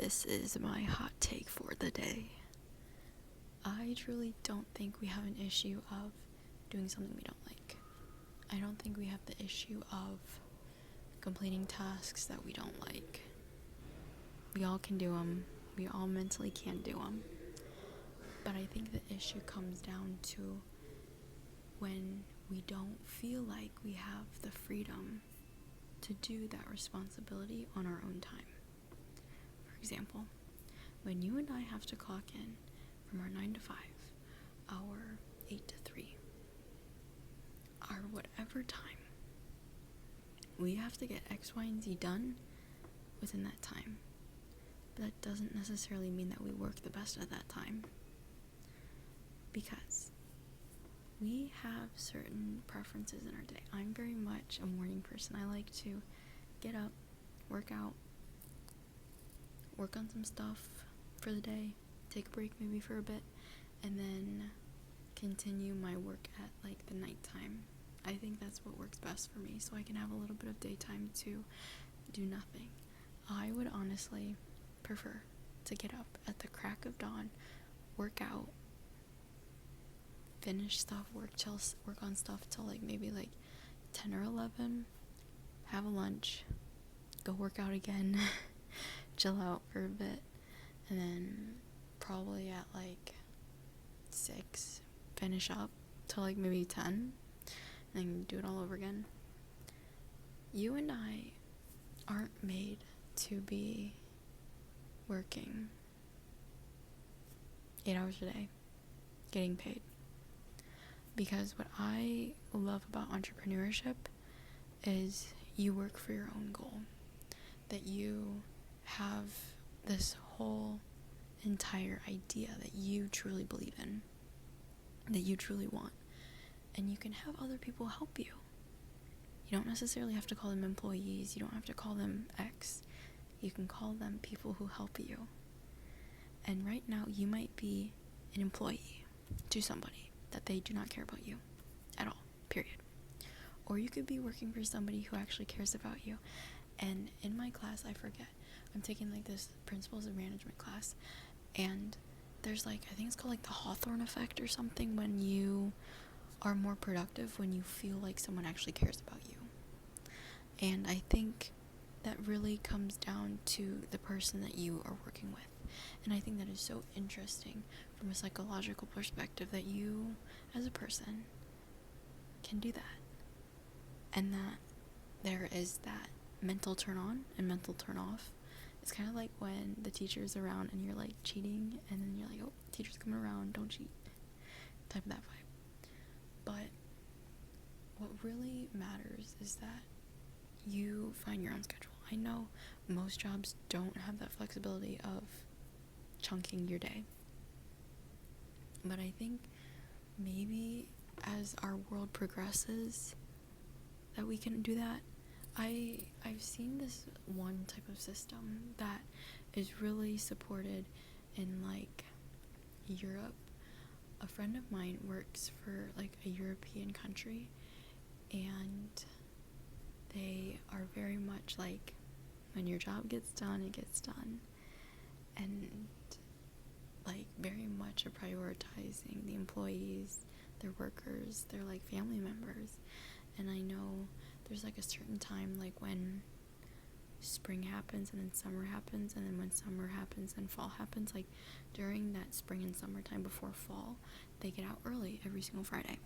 This is my hot take for the day. I truly don't think we have an issue of doing something we don't like. I don't think we have the issue of completing tasks that we don't like. We all can do them. We all mentally can do them. But I think the issue comes down to when we don't feel like we have the freedom to do that responsibility on our own time. For example, when you and I have to clock in from our 9 to 5, our 8 to 3, our whatever time, we have to get X, Y, and Z done within that time. But that doesn't necessarily mean that we work the best at that time, because we have certain preferences in our day. I'm very much a morning person. I like to get up, work out, work on some stuff for the day, take a break maybe for a bit, and then continue my work at like the nighttime. I think that's what works best for me, so I can have a little bit of daytime to do nothing. I would honestly prefer to get up at the crack of dawn, work out, finish stuff, work on stuff till like maybe like 10 or 11, have a lunch, go work out again, chill out for a bit, and then probably at like 6 finish up till like maybe 10, and do it all over again. You and I aren't made to be working 8 hours a day, getting paid. Because what I love about entrepreneurship is you work for your own goal. That you have this whole entire idea that you truly believe in, that you truly want. And you can have other people help you. You don't necessarily have to call them employees. You don't have to call them X. You can call them people who help you. And right now, you might be an employee to somebody that they do not care about you at all, period. Or you could be working for somebody who actually cares about you. And in my class, I forget, I'm taking like this principles of management class, and there's like, I think it's called like the Hawthorne effect or something, when you are more productive when you feel like someone actually cares about you. And I think that really comes down to the person that you are working with. And I think that is so interesting from a psychological perspective, that you as a person can do that. And that there is that mental turn on and mental turn off. It's kind of like when the teacher is around and you're like cheating, and then you're like, oh, teacher's coming around, don't cheat. Type of that vibe. But what really matters is that you find your own schedule. I know most jobs don't have that flexibility of chunking your day, but I think maybe as our world progresses that we can do that. I've seen this one type of system that is really supported in like Europe. A friend of mine works for like a European country, and they are very much like, when your job gets done, it gets done. And like very much are prioritizing the employees, their workers, their like family members. And I know there's like a certain time, like when spring happens and then summer happens, and then when summer happens and fall happens, like during that spring and summertime before fall, they get out early every single Friday,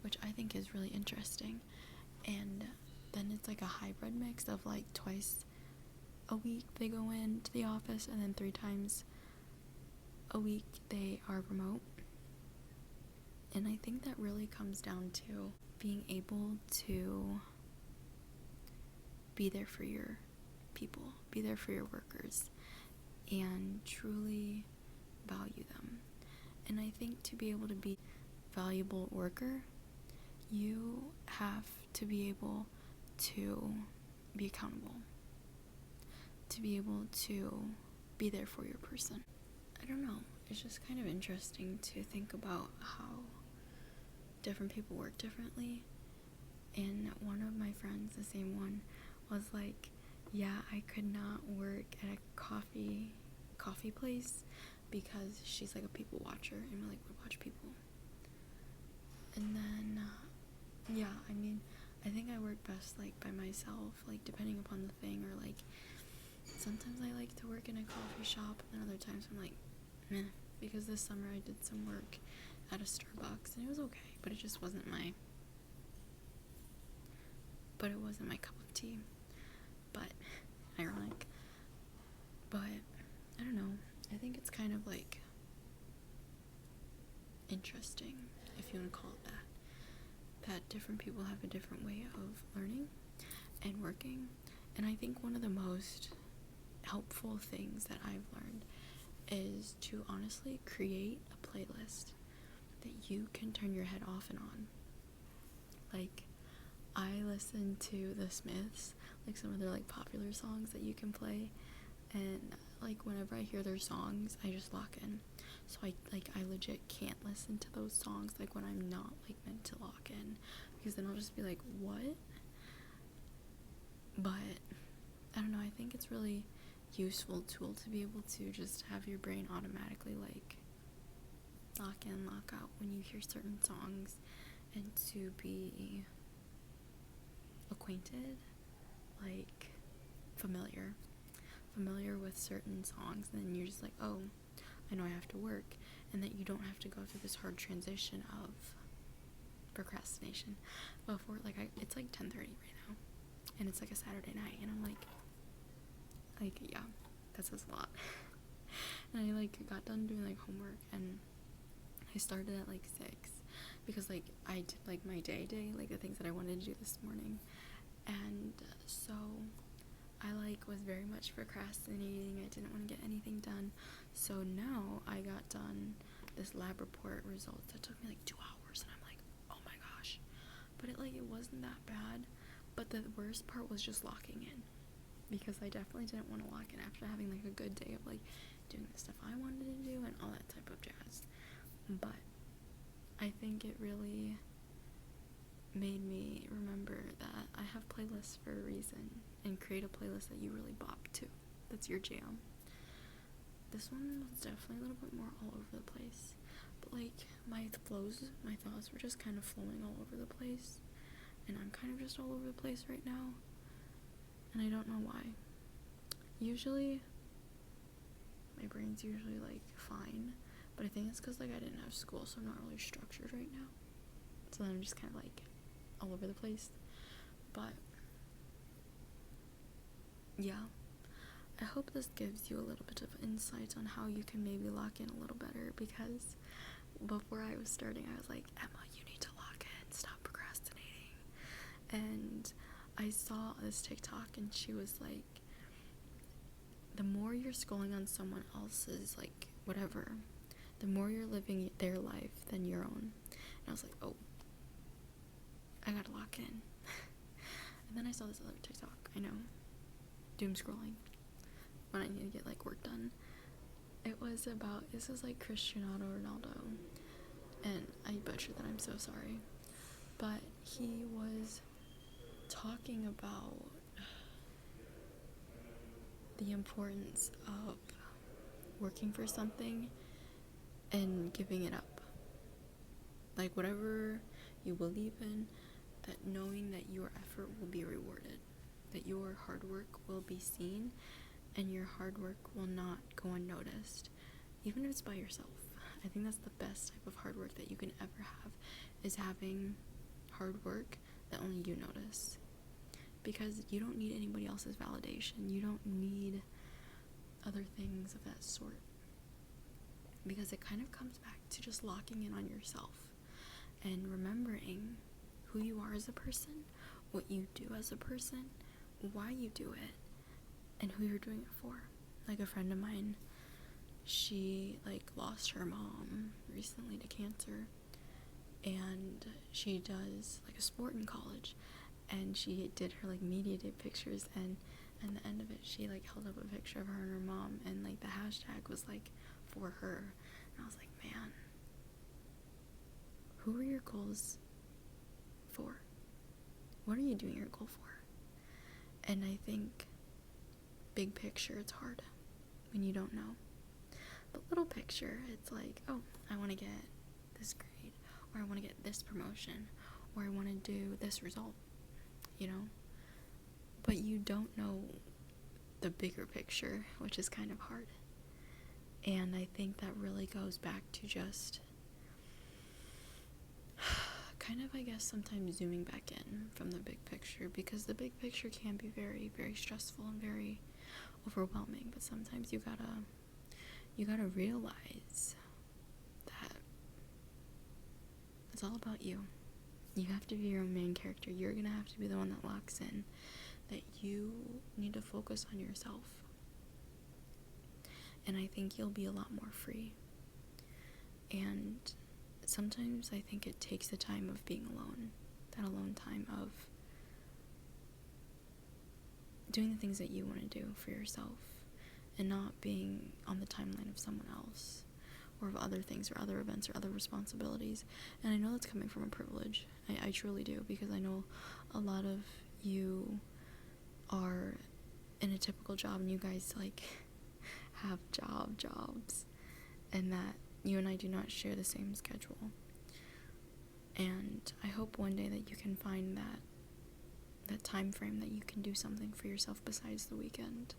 which I think is really interesting. And then it's like a hybrid mix of like twice a week they go into the office, and then 3 times a week they are remote. And I think that really comes down to being able to be there for your people, be there for your workers, and truly value them. And I think to be able to be a valuable worker, you have to be able to be accountable, to be able to be there for your person. I don't know, it's just kind of interesting to think about how different people work differently. And one of my friends, the same one, was like, yeah, I could not work at a coffee coffee place because she's like a people watcher and like would watch people. And then yeah, I mean, I think I work best like by myself, like depending upon the thing, or like sometimes I like to work in a coffee shop, and then other times I'm like, meh, because this summer I did some work at a Starbucks and it was okay, but it just wasn't my cup of tea. But ironic. But I don't know, I think it's kind of like interesting, if you want to call it that different people have a different way of learning and working. And I think one of the most helpful things that I've learned is to honestly create a playlist that you can turn your head off and on. Like, I listen to The Smiths, like some of their like popular songs that you can play, and like whenever I hear their songs I just lock in. So I legit can't listen to those songs like when I'm not like meant to lock in, because then I'll just be like, what? But I don't know, I think it's really useful tool to be able to just have your brain automatically like lock in, lock out when you hear certain songs, and to be acquainted, like familiar with certain songs, and then you're just like, oh, I know I have to work, and that you don't have to go through this hard transition of procrastination before, like, it's like 10:30 right now, and it's like a Saturday night, and I'm like, yeah, that says a lot. And I like got done doing like homework, and I started at like 6, because like I did like my day, like the things that I wanted to do this morning, and so I like was very much procrastinating. I didn't want to get anything done. So now I got done this lab report results that took me like 2 hours, and I'm like, oh my gosh. But it wasn't that bad. But the worst part was just locking in, because I definitely didn't want to lock in after having like a good day of like doing the stuff I wanted to do and all that type of jazz. But I think it really made me remember that I have playlists for a reason, and create a playlist that you really bop to, that's your jam. This one was definitely a little bit more all over the place, but like my thoughts were just kind of flowing all over the place, and I'm kind of just all over the place right now, and I don't know why. Usually my brain's usually like fine, but I think it's because like I didn't have school, so I'm not really structured right now, so then I'm just kind of like all over the place. But yeah, I hope this gives you a little bit of insight on how you can maybe lock in a little better, because before I was starting I was like, Emma, you need to lock in, stop procrastinating. And I saw this TikTok, and she was like, the more you're scrolling on someone else's like whatever, the more you're living their life than your own. And I was like, oh, I gotta lock in. And then I saw this other TikTok, I know, doom scrolling when I need to get like work done. It was about, this is like Cristiano Ronaldo, and I butchered that, I'm so sorry, but he was talking about the importance of working for something and giving it up, like whatever you believe in, that knowing that your effort will be rewarded, that your hard work will be seen, and your hard work will not go unnoticed, even if it's by yourself. I think that's the best type of hard work that you can ever have, is having hard work that only you notice, because you don't need anybody else's validation. You don't need other things of that sort, because it kind of comes back to just locking in on yourself and remembering who you are as a person, what you do as a person, why you do it, and who you're doing it for. Like a friend of mine, she like lost her mom recently to cancer, and she does like a sport in college, and she did her like media day pictures, and at the end of it she like held up a picture of her and her mom, and like the hashtag was like for her. And I was like, man, who are your goals for? What are you doing your goal for? And I think big picture, it's hard when you don't know. But little picture, it's like, oh, I want to get this grade, or I want to get this promotion, or I want to do this result, you know? But you don't know the bigger picture, which is kind of hard. And I think that really goes back to just kind of, I guess, sometimes zooming back in from the big picture, because the big picture can be very, very stressful and very overwhelming. But sometimes you gotta realize that it's all about you. You have to be your own main character. You're gonna have to be the one that locks in, that you need to focus on yourself. And I think you'll be a lot more free. And sometimes I think it takes the time of being alone, that alone time of doing the things that you want to do for yourself, and not being on the timeline of someone else, or of other things, or other events, or other responsibilities. And I know that's coming from a privilege. I truly do, because I know a lot of you are in a typical job, and you guys, like, have jobs, and that you and I do not share the same schedule. And I hope one day that you can find that time frame that you can do something for yourself besides the weekend.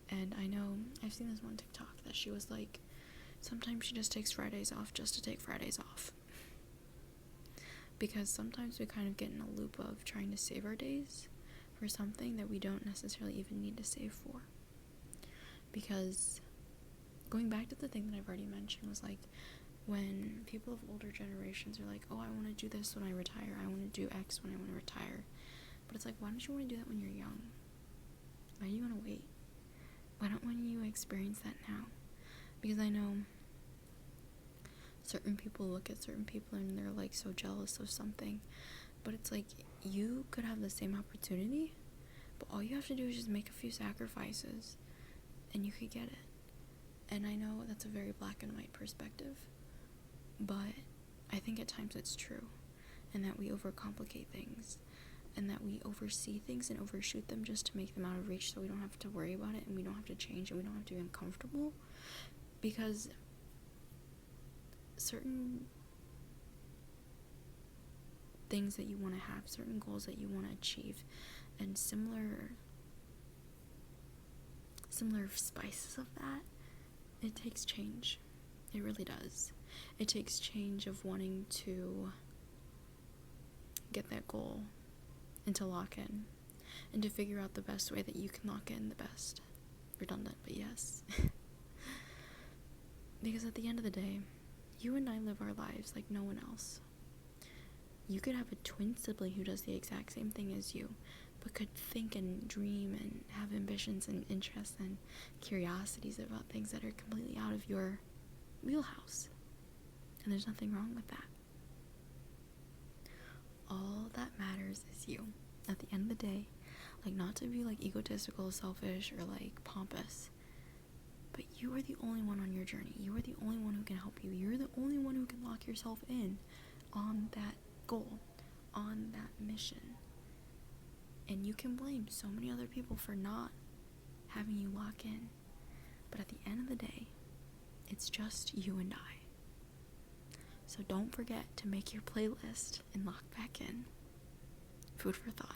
And I know I've seen this one TikTok that she was like, sometimes she just takes Fridays off just to take Fridays off. Because sometimes we kind of get in a loop of trying to save our days for something that we don't necessarily even need to save for. Because going back to the thing that I've already mentioned was like, when people of older generations are like, oh, I want to do this when I retire, I want to do X when I want to retire. But it's like, why don't you want to do that when you're young? Why do you want to wait? Why don't you experience that now? Because I know certain people look at certain people and they're like so jealous of something. But it's like, you could have the same opportunity, but all you have to do is just make a few sacrifices and you could get it. And I know that's a very black and white perspective, but I think at times it's true, and that we overcomplicate things, and that we oversee things and overshoot them just to make them out of reach, so we don't have to worry about it, and we don't have to change, and we don't have to be uncomfortable. Because certain things that you want to have, certain goals that you want to achieve, and similar spices of that, it takes change. It really does. It takes change of wanting to get that goal and to lock in, and to figure out the best way that you can lock in the best. Redundant, but yes. Because at the end of the day, you and I live our lives like no one else. You could have a twin sibling who does the exact same thing as you, but could think and dream and have ambitions and interests and curiosities about things that are completely out of your wheelhouse. And there's nothing wrong with that. All that matters is you. At the end of the day, like, not to be like egotistical, selfish, or like pompous, but you are the only one on your journey. You are the only one who can help you. You're the only one who can lock yourself in on that goal, on that mission. And you can blame so many other people for not having you lock in. But at the end of the day, it's just you and I. So don't forget to make your playlist and lock back in. Food for thought.